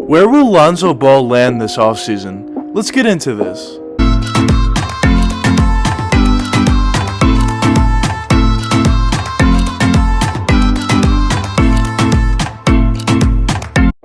Where will Lonzo Ball land this offseason? Let's get into this.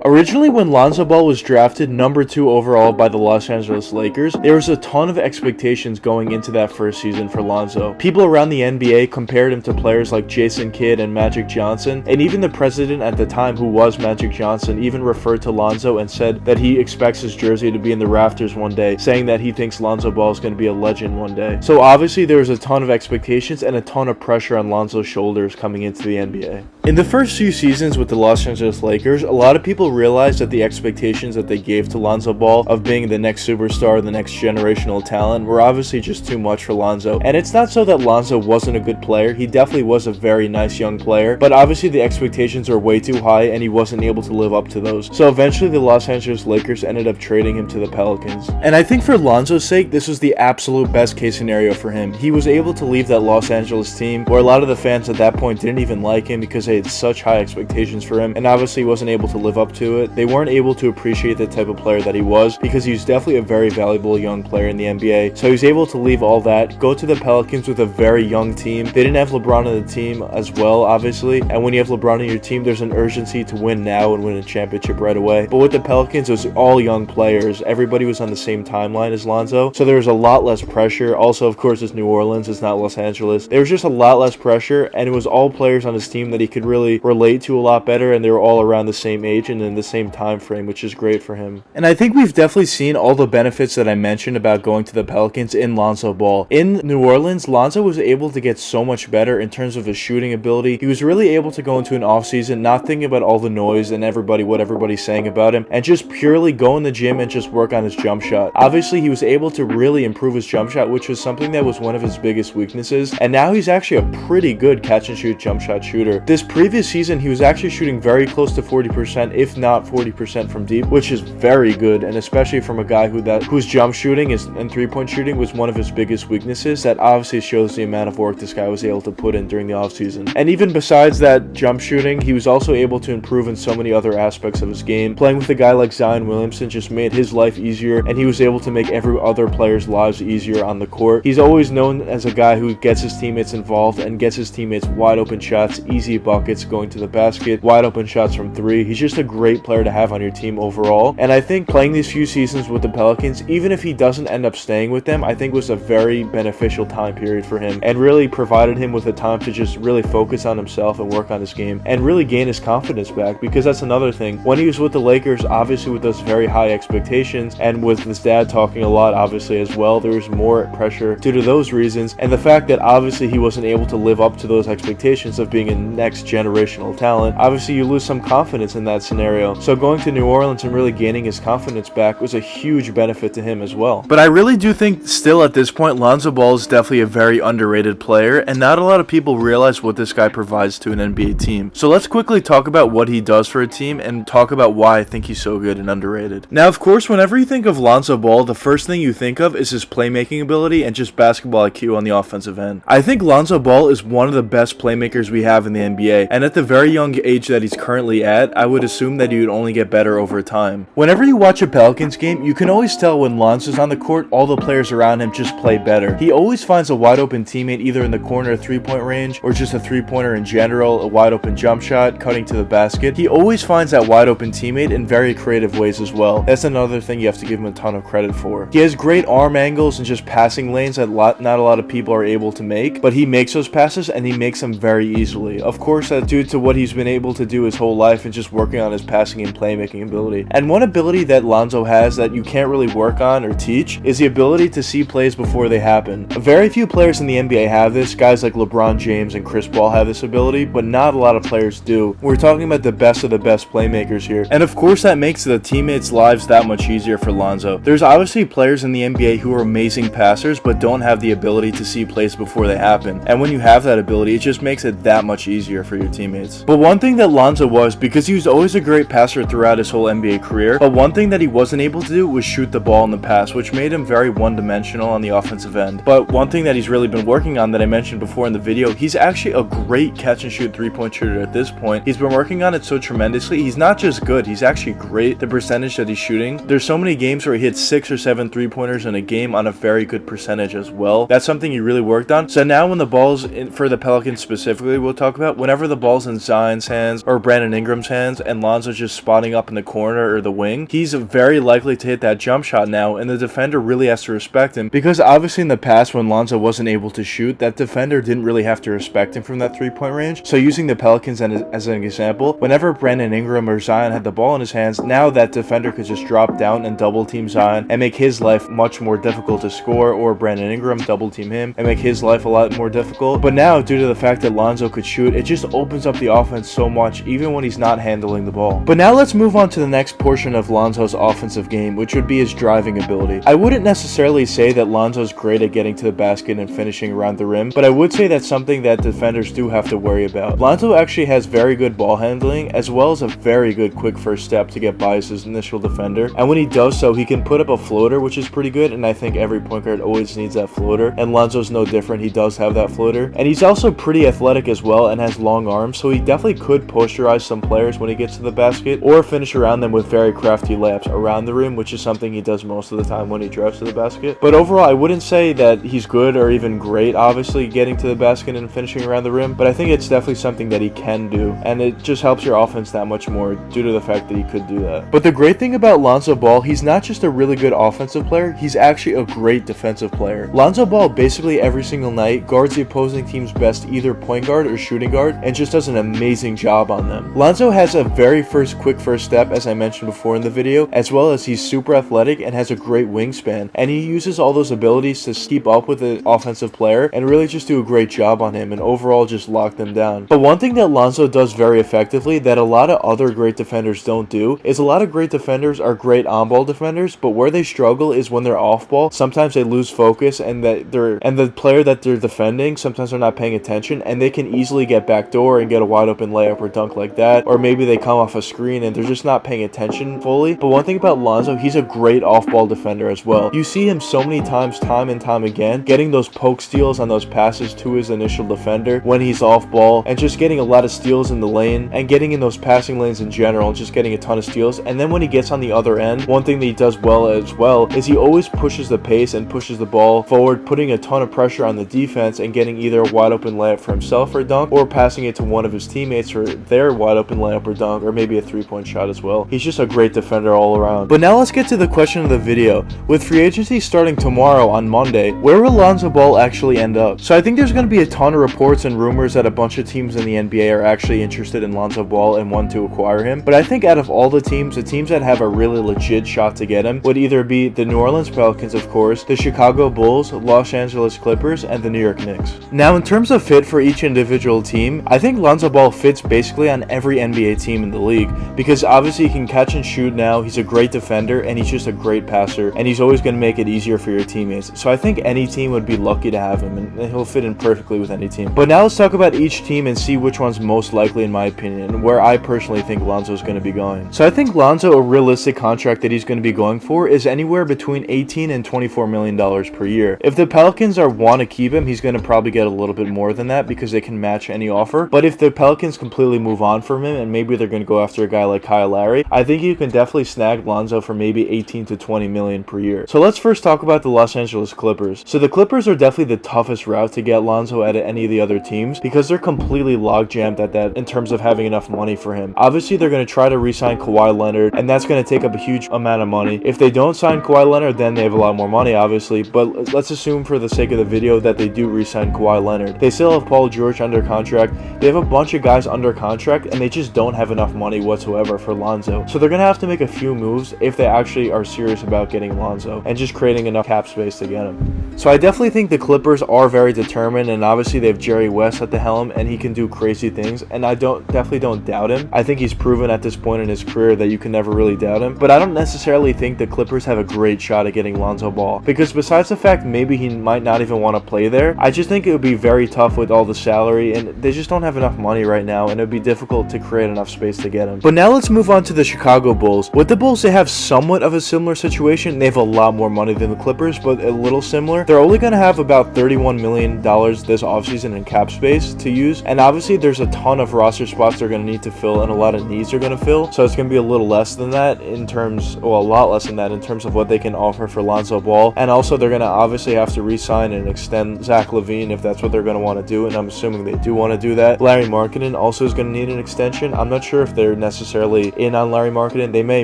Originally, when Lonzo Ball was drafted number 2 overall by the Los Angeles Lakers, there was a ton of expectations going into that first season for Lonzo. People around the NBA compared him to players like Jason Kidd and Magic Johnson, and even the president at the time, who was Magic Johnson, even referred to Lonzo and said that he expects his jersey to be in the rafters one day, saying that he thinks Lonzo Ball is going to be a legend one day. So obviously there was a ton of expectations and a ton of pressure on Lonzo's shoulders coming into the NBA. In the first few seasons with the Los Angeles Lakers, a lot of people realized that the expectations that they gave to Lonzo Ball of being the next superstar, the next generational talent, were obviously just too much for Lonzo. And it's not so that Lonzo wasn't a good player. He definitely was a very nice young player, but obviously the expectations are way too high and he wasn't able to live up to those. So eventually the Los Angeles Lakers ended up trading him to the Pelicans. And I think for Lonzo's sake, this was the absolute best case scenario for him. He was able to leave that Los Angeles team where a lot of the fans at that point didn't even like him because they had such high expectations for him, and obviously he wasn't able to live up to it. They weren't able to appreciate the type of player that he was, because he was definitely a very valuable young player in the NBA. So he was able to leave all that, go to the Pelicans with a very young team. They didn't have LeBron on the team as well, obviously, and when you have LeBron on your team, there's an urgency to win now and win a championship right away. But with the Pelicans, it was all young players. Everybody was on the same timeline as Lonzo, so there was a lot less pressure. Also, of course, it's New Orleans, it's not Los Angeles. There was just a lot less pressure, and it was all players on his team that he could really relate to a lot better, and they were all around the same age and in the same time frame, which is great for him. And I think we've definitely seen all the benefits that I mentioned about going to the Pelicans in Lonzo Ball. In New Orleans, Lonzo was able to get so much better in terms of his shooting ability. He was really able to go into an offseason not thinking about all the noise and what everybody's saying about him, and just purely go in the gym and just work on his jump shot. Obviously, he was able to really improve his jump shot, which was something that was one of his biggest weaknesses, and now he's actually a pretty good catch and shoot jump shot shooter. This previous season, he was actually shooting very close to 40%, if not 40% from deep, which is very good, and especially from a guy whose jump shooting and three-point shooting was one of his biggest weaknesses. That obviously shows the amount of work this guy was able to put in during the offseason. And even besides that jump shooting, he was also able to improve in so many other aspects of his game. Playing with a guy like Zion Williamson just made his life easier, and he was able to make every other player's lives easier on the court. He's always known as a guy who gets his teammates involved and gets his teammates wide open shots, easy buckets, going to the basket, wide open shots from three. He's just a great player to have on your team overall, and I think playing these few seasons with the Pelicans, even if he doesn't end up staying with them, I think was a very beneficial time period for him, and really provided him with a time to just really focus on himself and work on his game and really gain his confidence back, because that's another thing. When he was with the Lakers, obviously with those very high expectations, and with his dad talking a lot obviously as well, there was more pressure due to those reasons, and the fact that obviously he wasn't able to live up to those expectations of being a next generational talent. Obviously you lose some confidence in that scenario, so going to New Orleans and really gaining his confidence back was a huge benefit to him as well. But I really do think still at this point Lonzo Ball is definitely a very underrated player, and not a lot of people realize what this guy provides to an NBA team. So let's quickly talk about what he does for a team and talk about why I think he's so good and underrated. Now, of course, whenever you think of Lonzo Ball, the first thing you think of is his playmaking ability and just basketball IQ on the offensive end. I think Lonzo Ball is one of the best playmakers we have in the NBA, and at the very young age that he's currently at, I would assume that he would only get better over time. Whenever you watch a Pelicans game, you can always tell when Lonzo's on the court, all the players around him just play better. He always finds a wide open teammate either in the corner three-point range or just a three-pointer in general, a wide open jump shot, cutting to the basket. He always finds that wide open teammate in very creative ways as well. That's another thing you have to give him a ton of credit for. He has great arm angles and just passing lanes that not a lot of people are able to make, but he makes those passes and he makes them very easily. Of course, that's due to what he's been able to do his whole life and just working on his passing and playmaking ability. And one ability that Lonzo has that you can't really work on or teach is the ability to see plays before they happen. Very few players in the NBA have this. Guys like LeBron James and Chris Paul have this ability, but not a lot of players do. We're talking about the best of the best playmakers here. And of course that makes the teammates' lives that much easier for Lonzo. There's obviously players in the NBA who are amazing passers but don't have the ability to see plays before they happen. And when you have that ability, it just makes it that much easier for for your teammates. But one thing that Lonzo was, because he was always a great passer throughout his whole NBA career, but one thing that he wasn't able to do was shoot the ball in the pass, which made him very one-dimensional on the offensive end. But one thing that he's really been working on that I mentioned before in the video, he's actually a great catch-and-shoot three-point shooter at this point. He's been working on it so tremendously. He's not just good, he's actually great. The percentage that he's shooting, there's so many games where he hits 6 or 7 three-pointers in a game on a very good percentage as well. That's something he really worked on. So now when the ball's in, for the Pelicans specifically, we'll talk about, whenever the ball's in Zion's hands or Brandon Ingram's hands and Lonzo's just spotting up in the corner or the wing, he's very likely to hit that jump shot now, and the defender really has to respect him, because obviously in the past when Lonzo wasn't able to shoot, that defender didn't really have to respect him from that three-point range. So using the Pelicans as an example, whenever Brandon Ingram or Zion had the ball in his hands, now that defender could just drop down and double team Zion and make his life much more difficult to score, or Brandon Ingram double team him and make his life a lot more difficult. But now, due to the fact that Lonzo could shoot, it just opens up the offense so much, even when he's not handling the ball. But now let's move on to the next portion of Lonzo's offensive game, which would be his driving ability. I wouldn't necessarily say that Lonzo's great at getting to the basket and finishing around the rim, but I would say that's something that defenders do have to worry about. Lonzo actually has very good ball handling, as well as a very good quick first step to get by as his initial defender, and when he does so, he can put up a floater, which is pretty good, and I think every point guard always needs that floater, and Lonzo's no different. He does have that floater, and he's also pretty athletic as well and has long arms, so he definitely could posterize some players when he gets to the basket, or finish around them with very crafty layups around the rim, which is something he does most of the time when he drives to the basket. But overall, I wouldn't say that he's good or even great, obviously, getting to the basket and finishing around the rim, but I think it's definitely something that he can do, and it just helps your offense that much more due to the fact that he could do that. But the great thing about Lonzo Ball, he's not just a really good offensive player, he's actually a great defensive player. Lonzo Ball basically every single night guards the opposing team's best either point guard or shooting guard, and just does an amazing job on them. Lonzo has a very quick first step, as I mentioned before in the video, as well as he's super athletic and has a great wingspan, and he uses all those abilities to keep up with the offensive player and really just do a great job on him and overall just lock them down. But one thing that Lonzo does very effectively that a lot of other great defenders don't do is, a lot of great defenders are great on-ball defenders, but where they struggle is when they're off-ball. Sometimes they lose focus, and the player that they're defending, sometimes they're not paying attention, and they can easily get backdoor and get a wide open layup or dunk like that, or maybe they come off a screen and they're just not paying attention fully. But one thing about Lonzo, he's a great off-ball defender as well. You see him so many times, time and time again, getting those poke steals on those passes to his initial defender when he's off-ball, and just getting a lot of steals in the lane, and getting in those passing lanes in general, just getting a ton of steals. And then when he gets on the other end, one thing that he does well as well is he always pushes the pace and pushes the ball forward, putting a ton of pressure on the defense and getting either a wide open layup for himself or dunk, or passing it to one of his teammates for their wide open layup or dunk, or maybe a three-point shot as well. He's just a great defender all around. But now let's get to the question of the video. With free agency starting tomorrow on Monday, where will Lonzo Ball actually end up? So I think there's going to be a ton of reports and rumors that a bunch of teams in the NBA are actually interested in Lonzo Ball and want to acquire him. But I think out of all the teams that have a really legit shot to get him would either be the New Orleans Pelicans, of course, the Chicago Bulls, Los Angeles Clippers, and the New York Knicks. Now, in terms of fit for each individual team, I think Lonzo Ball fits basically on every NBA team in the league, because obviously he can catch and shoot now, he's a great defender, and he's just a great passer, and he's always going to make it easier for your teammates. So I think any team would be lucky to have him, and he'll fit in perfectly with any team. But now let's talk about each team and see which one's most likely, in my opinion, and where I personally think Lonzo's going to be going. So I think Lonzo, a realistic contract that he's going to be going for is anywhere between $18 and $24 million per year. If the Pelicans want to keep him, he's going to probably get a little bit more than that because they can match any offer. But if the Pelicans completely move on from him and maybe they're going to go after a guy like Kyle Lowry, I think you can definitely snag Lonzo for maybe 18 to 20 million per year. So let's first talk about the Los Angeles Clippers. So the Clippers are definitely the toughest route to get Lonzo out of any of the other teams because they're completely log-jammed at that in terms of having enough money for him. Obviously, they're going to try to re-sign Kawhi Leonard, and that's going to take up a huge amount of money. If they don't sign Kawhi Leonard, then they have a lot more money, obviously, but let's assume for the sake of the video that they do re-sign Kawhi Leonard. They still have Paul George under contract. They have a bunch of guys under contract, and they just don't have enough money whatsoever for Lonzo. So they're going to have to make a few moves if they actually are serious about getting Lonzo and just creating enough cap space to get him. So I definitely think the Clippers are very determined, and obviously they have Jerry West at the helm, and he can do crazy things, and I definitely don't doubt him. I think he's proven at this point in his career that you can never really doubt him, but I don't necessarily think the Clippers have a great shot at getting Lonzo Ball, because besides the fact maybe he might not even want to play there, I just think it would be very tough with all the salary, and they just don't have enough money right now, and it would be difficult to create enough space to get him. But now let's move on to the Chicago Bulls. With the Bulls, they have somewhat of a similar situation. They have a lot more money than the Clippers, but a little similar. They're only going to have about $31 million this offseason in cap space to use, and obviously there's a ton of roster spots they're going to need to fill, and a lot of needs they're going to fill, so it's going to be a little less than that in terms, well, a lot less than that in terms of what they can offer for Lonzo Ball. And also they're going to obviously have to re-sign and extend Zach LaVine if that's what they're going to want to do, and I'm assuming they do want to do that. Larry Markkinen also is going to need an extension. I'm not sure if they're necessarily in on Larry Markkinen. They may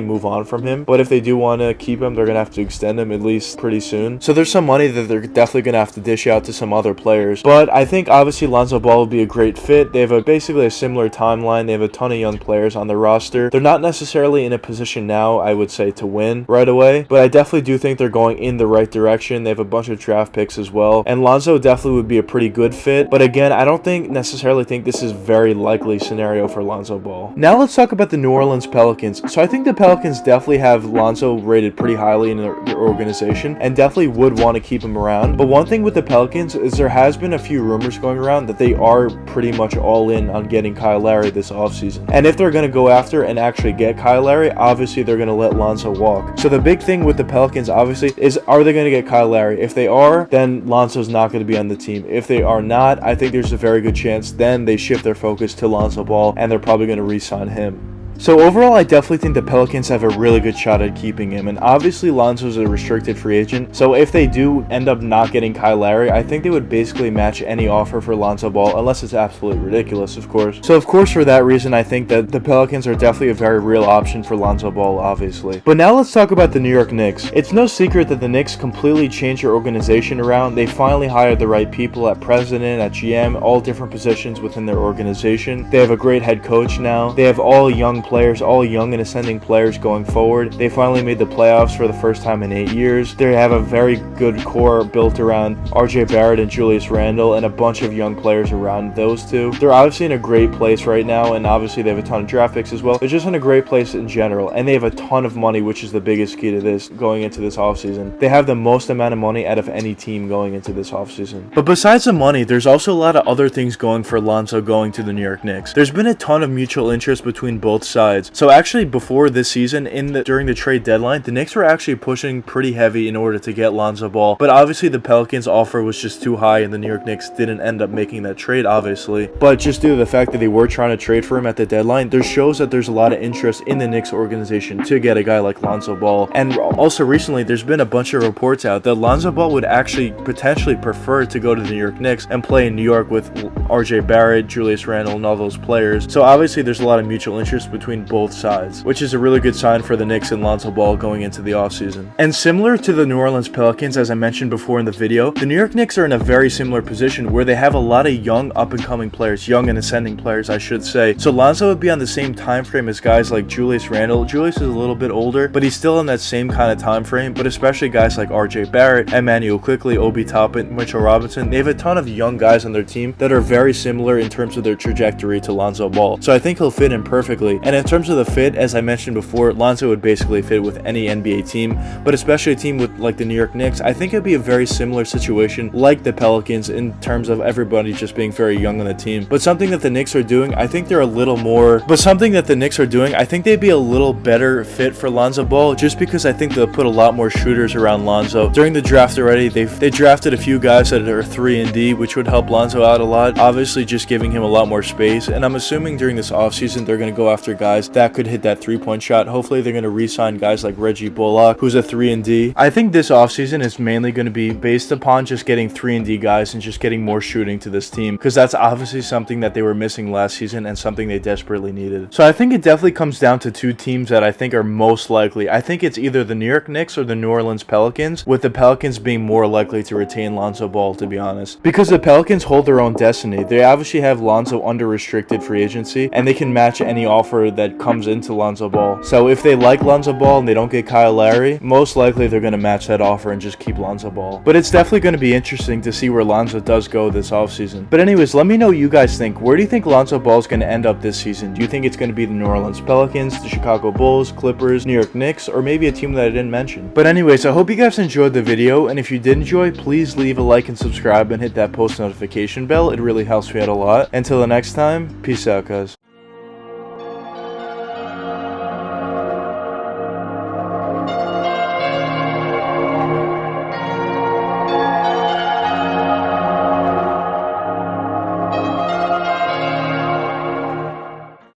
move on from him, but if they do want to keep him, they're going to have to extend him at least pretty soon. So there's some money that they're definitely going to have to dish out to some other players, but I think obviously Lonzo Ball would be a great fit. They have basically a similar timeline. They have a ton of young players on their roster. They're not necessarily in a position now, I would say, to win right away, but I definitely do think they're going in the right direction. They have a bunch of draft picks as well, and Lonzo definitely would be a pretty good fit, but again, I don't necessarily think this is a very likely scenario for Lonzo Ball. Now let's talk about the New Orleans Pelicans. So I think the Pelicans definitely have Lonzo rated pretty highly in their organization and definitely would want to keep him around, but one thing with the Pelicans is there has been a few rumors going around that they are pretty much all in on getting Kyle Lowry this offseason, and if they're going to go after and actually get Kyle Lowry, obviously they're going to let Lonzo walk. So the big thing with the Pelicans obviously is, are they going to get Kyle Lowry? If they are, then Lonzo's not going to be on the team. If they are not, I think there's a very good chance then they shift their focus to Lonzo Ball and they're probably going to re-sign him. So overall, I definitely think the Pelicans have a really good shot at keeping him, and obviously Lonzo's a restricted free agent, so if they do end up not getting Kyle Lowry, I think they would basically match any offer for Lonzo Ball, unless it's absolutely ridiculous, of course. So of course, for that reason, I think that the Pelicans are definitely a very real option for Lonzo Ball, obviously. But now let's talk about the New York Knicks. It's no secret that the Knicks completely changed their organization around. They finally hired the right people at president, at GM, all different positions within their organization. They have a great head coach now. They have all young players, all young and ascending players going forward. They finally made the playoffs for the first time in 8 years. They have a very good core built around RJ Barrett and Julius Randle and a bunch of young players around those two. They're obviously in a great place right now, and obviously they have a ton of draft picks as well. They're just in a great place in general, and they have a ton of money, which is the biggest key to this going into this offseason. They have the most amount of money out of any team going into this offseason. But besides the money, there's also a lot of other things going for Lonzo going to the New York Knicks. There's been a ton of mutual interest between both sides. So actually, before this season, during the trade deadline, the Knicks were actually pushing pretty heavy in order to get Lonzo Ball, but obviously the Pelicans' offer was just too high, and the New York Knicks didn't end up making that trade, obviously. But just due to the fact that they were trying to trade for him at the deadline, there shows that there's a lot of interest in the Knicks organization to get a guy like Lonzo Ball. And also recently, there's been a bunch of reports out that Lonzo Ball would actually potentially prefer to go to the New York Knicks and play in New York with RJ Barrett, Julius Randle, and all those players. So obviously there's a lot of mutual interest between both sides, which is a really good sign for the Knicks and Lonzo Ball going into the offseason. And similar to the New Orleans Pelicans, as I mentioned before in the video, the New York Knicks are in a very similar position where they have a lot of young up-and-coming players, young and ascending players, I should say. So Lonzo would be on the same time frame as guys like Julius Randle. Julius is a little bit older, but he's still in that same kind of time frame, but especially guys like RJ Barrett, Emmanuel Quickley, Obi Toppin, Mitchell Robinson. They have a ton of young guys on their team that are very similar in terms of their trajectory to Lonzo Ball. So I think he'll fit in perfectly. And in terms of the fit, as I mentioned before, Lonzo would basically fit with any NBA team, but especially a team with like the New York Knicks. I think it'd be a very similar situation like the Pelicans in terms of everybody just being very young on the team. But something that the Knicks are doing, I think they're a little more, but something that the Knicks are doing, I think they'd be a little better fit for Lonzo Ball, just because I think they'll put a lot more shooters around Lonzo. During the draft already, they drafted a few guys that are 3-and-D, which would help Lonzo out a lot, obviously just giving him a lot more space. And I'm assuming during this offseason, they're going to go after guys that could hit that three-point shot. Hopefully they're going to re-sign guys like Reggie Bullock, who's a 3-and-D. I think this offseason is mainly going to be based upon just getting 3-and-D guys and just getting more shooting to this team, because that's obviously something that they were missing last season and something they desperately needed. So I think it definitely comes down to two teams that I think are most likely. I think it's either the New York Knicks or the New Orleans Pelicans, with the Pelicans being more likely to retain Lonzo Ball, to be honest, because the Pelicans hold their own destiny. They obviously have Lonzo under restricted free agency, and they can match any offer fluid that comes into Lonzo Ball. So if they like Lonzo Ball and they don't get Kyle Lowry, most likely they're going to match that offer and just keep Lonzo Ball. But it's definitely going to be interesting to see where Lonzo does go this offseason. But anyways, let me know what you guys think. Where do you think Lonzo Ball is going to end up this season? Do you think it's going to be the New Orleans Pelicans, the Chicago Bulls, Clippers, New York Knicks, or maybe a team that I didn't mention? But anyways, I hope you guys enjoyed the video, and if you did enjoy, please leave a like and subscribe and hit that post notification bell. It really helps me out a lot. Until the next time, peace out, guys.